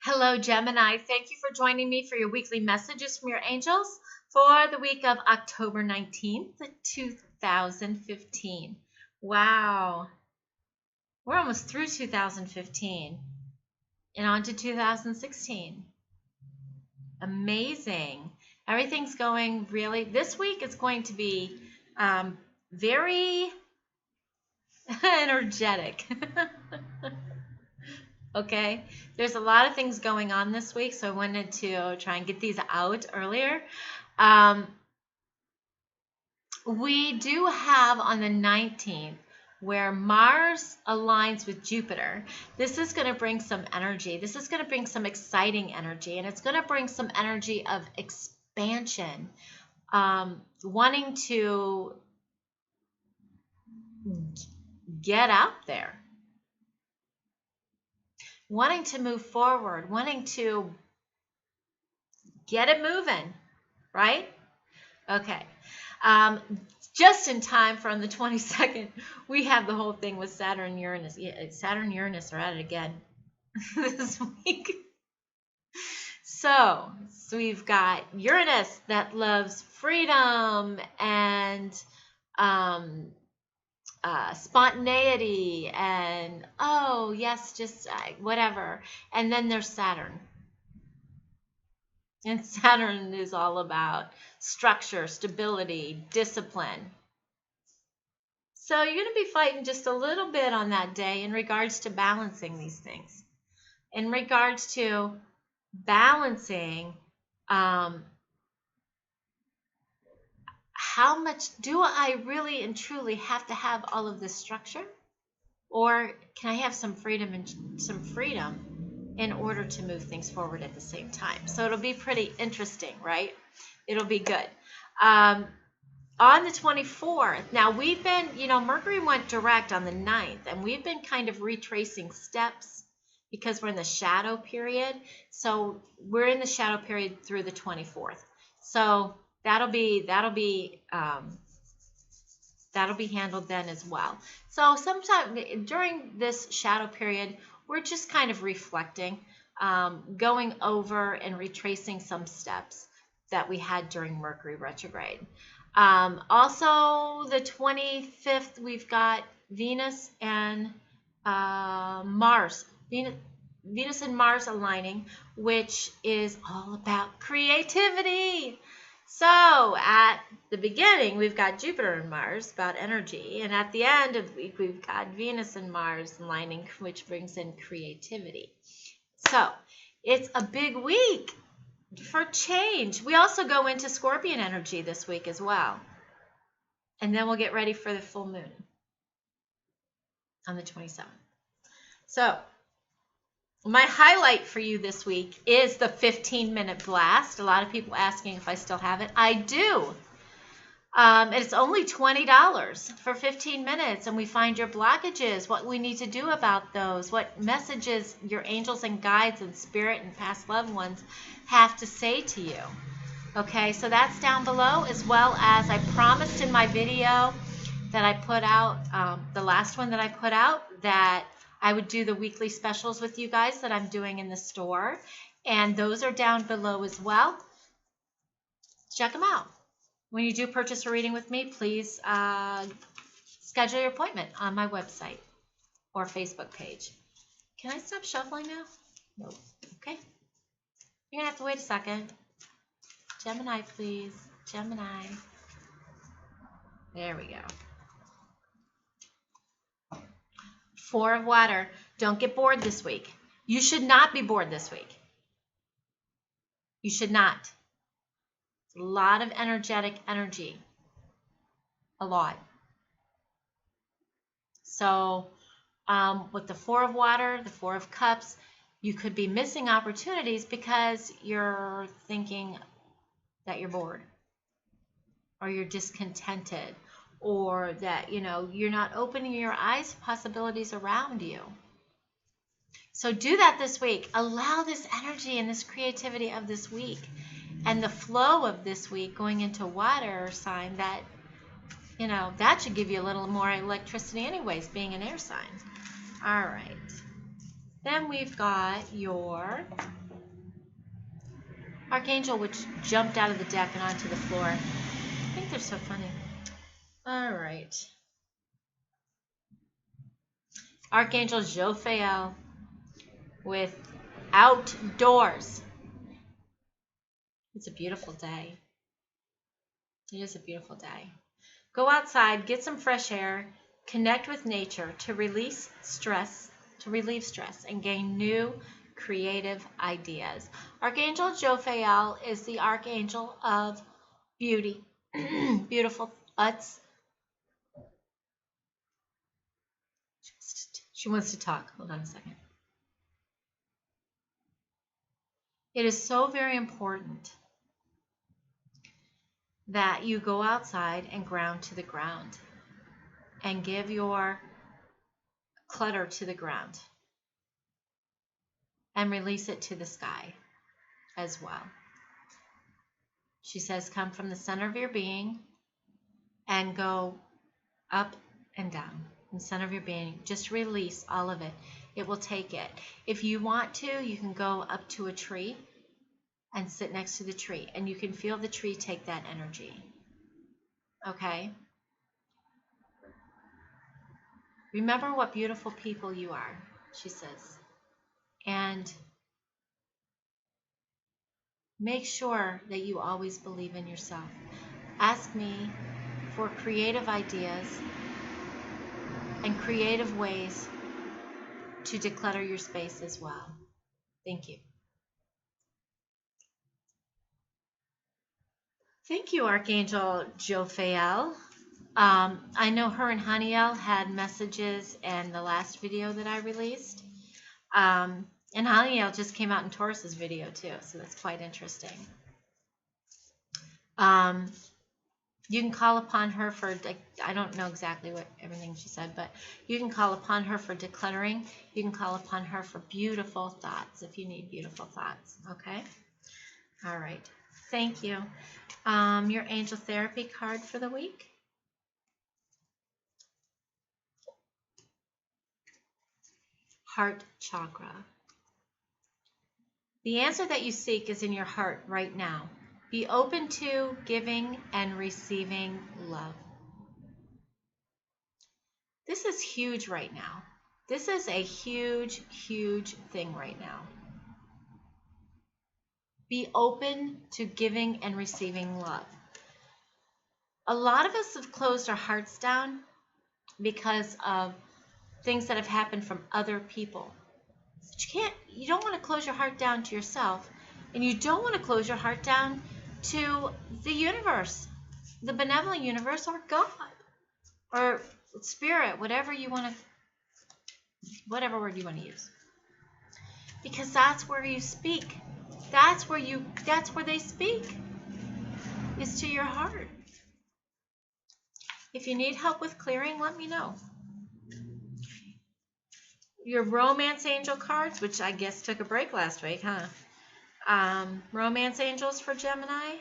Hello, Gemini. Thank you for joining me for your weekly messages from your angels for the week of October 19th, 2015. Wow. We're almost through 2015 and on to 2016. Amazing. Everything's going really, this week is going to be very energetic. Okay, there's a lot of things going on this week, so I wanted to try and get these out earlier. We do have on the 19th where Mars aligns with Jupiter. This is going to bring some energy. This is going to bring some exciting energy, and it's going to bring some energy of expansion, wanting to get out there, wanting to move forward, wanting to get it moving, right? Okay. Just in time for on the 22nd, we have the whole thing with Saturn, Uranus. Yeah, Saturn, Uranus are at it again this week. So we've got Uranus that loves freedom and spontaneity and, oh, yes, just whatever. And then there's Saturn. And Saturn is all about structure, stability, discipline. So you're going to be fighting just a little bit on that day in regards to balancing these things. In regards to balancing, how much do I really and truly have to have all of this structure? Or can I have some freedom in order to move things forward at the same time? So it'll be pretty interesting, right? It'll be good. On the 24th, now we've been, Mercury went direct on the 9th, and we've been kind of retracing steps because we're in the shadow period. So we're in the shadow period through the 24th. So that'll be handled then as well. So sometime during this shadow period, we're just kind of reflecting, going over and retracing some steps that we had during Mercury retrograde. Also, the 25th, we've got Venus and Mars. Venus and Mars aligning, which is all about creativity. So at the beginning, we've got Jupiter and Mars, about energy. And at the end of the week, we've got Venus and Mars aligning, which brings in creativity. So it's a big week for change. We also go into Scorpion energy this week as well. And then we'll get ready for the full moon on the 27th. So my highlight for you this week is the 15-minute blast. A lot of people asking if I still have it. I do. It's only $20 for 15 minutes, and we find your blockages, what we need to do about those, what messages your angels and guides and spirit and past loved ones have to say to you. Okay, so that's down below, as well as I promised in my video that I put out, the last one that I put out, that I would do the weekly specials with you guys that I'm doing in the store, and those are down below as well. Check them out. When you do purchase a reading with me, please schedule your appointment on my website or Facebook page. Can I stop shuffling now? No. Okay. You're going to have to wait a second. Gemini, please. Gemini. There we go. 4 of water. Don't get bored this week. You should not be bored this week. You should not. A lot of energetic energy. A lot. So with the 4 of water, the 4 of cups, you could be missing opportunities because you're thinking that you're bored or you're discontented, or that, you're not opening your eyes to possibilities around you. So do that this week. Allow this energy and this creativity of this week and the flow of this week going into water sign, that, that should give you a little more electricity anyways, being an air sign. All right. Then we've got your Archangel, which jumped out of the deck and onto the floor. I think they're so funny. All right. Archangel Jofiel with outdoors. It's a beautiful day. It is a beautiful day. Go outside, get some fresh air, connect with nature to relieve stress, and gain new creative ideas. Archangel Jofiel is the archangel of beauty. Beautiful thoughts. She wants to talk. Hold on a second. It is so very important that you go outside and ground to the ground and give your clutter to the ground and release it to the sky as well. She says, come from the center of your being and go up and down. In the center of your being, just release all of it. It will take it. If you want to, you can go up to a tree and sit next to the tree, and you can feel the tree take that energy. Okay? Remember what beautiful people you are, she says. And make sure that you always believe in yourself. Ask me for creative ideas and creative ways to declutter your space as well. Thank you. Thank you, Archangel Jofiel. I know her and Haniel had messages in the last video that I released. And Haniel just came out in Taurus's video too, so that's quite interesting. You can call upon her for, I don't know exactly what everything she said, but you can call upon her for decluttering. You can call upon her for beautiful thoughts if you need beautiful thoughts, okay? All right, thank you. Your angel therapy card for the week. Heart chakra. The answer that you seek is in your heart right now. Be open to giving and receiving love. This is huge right now. This is a huge, huge thing right now. Be open to giving and receiving love. A lot of us have closed our hearts down because of things that have happened from other people. But you don't want to close your heart down to yourself, and you don't want to close your heart down to the universe, the benevolent universe, or God, or spirit, whatever you want to, whatever word you want to use. Because that's where you speak. That's where they speak, is to your heart. If you need help with clearing, let me know. Your romance angel cards, which I guess took a break last week, huh? Romance angels for Gemini.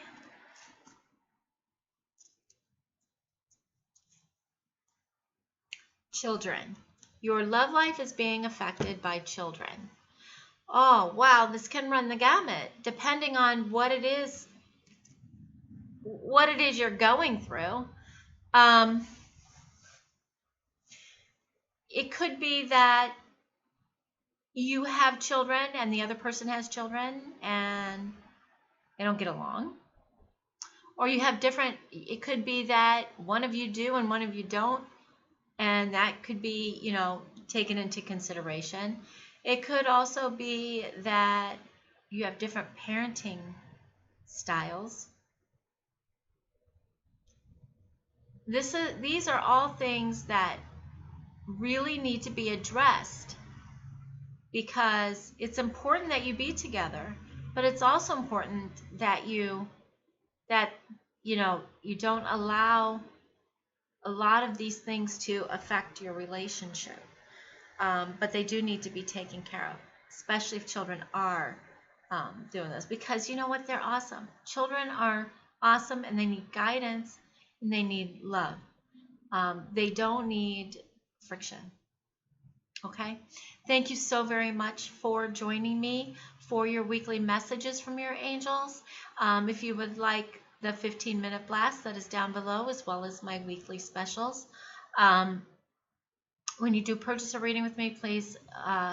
Children. Your love life is being affected by children. Oh, wow, this can run the gamut depending on what it is you're going through. It could be that you have children and the other person has children and they don't get along. Or you have it could be that one of you do and one of you don't, and that could be, taken into consideration. It could also be that you have different parenting styles. These are all things that really need to be addressed, because it's important that you be together, but it's also important that you don't allow a lot of these things to affect your relationship. But they do need to be taken care of, especially if children are doing this, because you know what? They're awesome. Children are awesome, and they need guidance, and they need love. They don't need friction. Okay. Thank you so very much for joining me for your weekly messages from your angels. If you would like the 15-minute blast, that is down below, as well as my weekly specials. When you do purchase a reading with me, please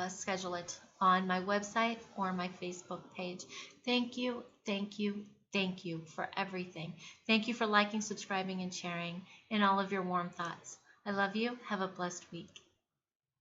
schedule it on my website or my Facebook page. Thank you, thank you, thank you for everything. Thank you for liking, subscribing, and sharing, and all of your warm thoughts. I love you. Have a blessed week.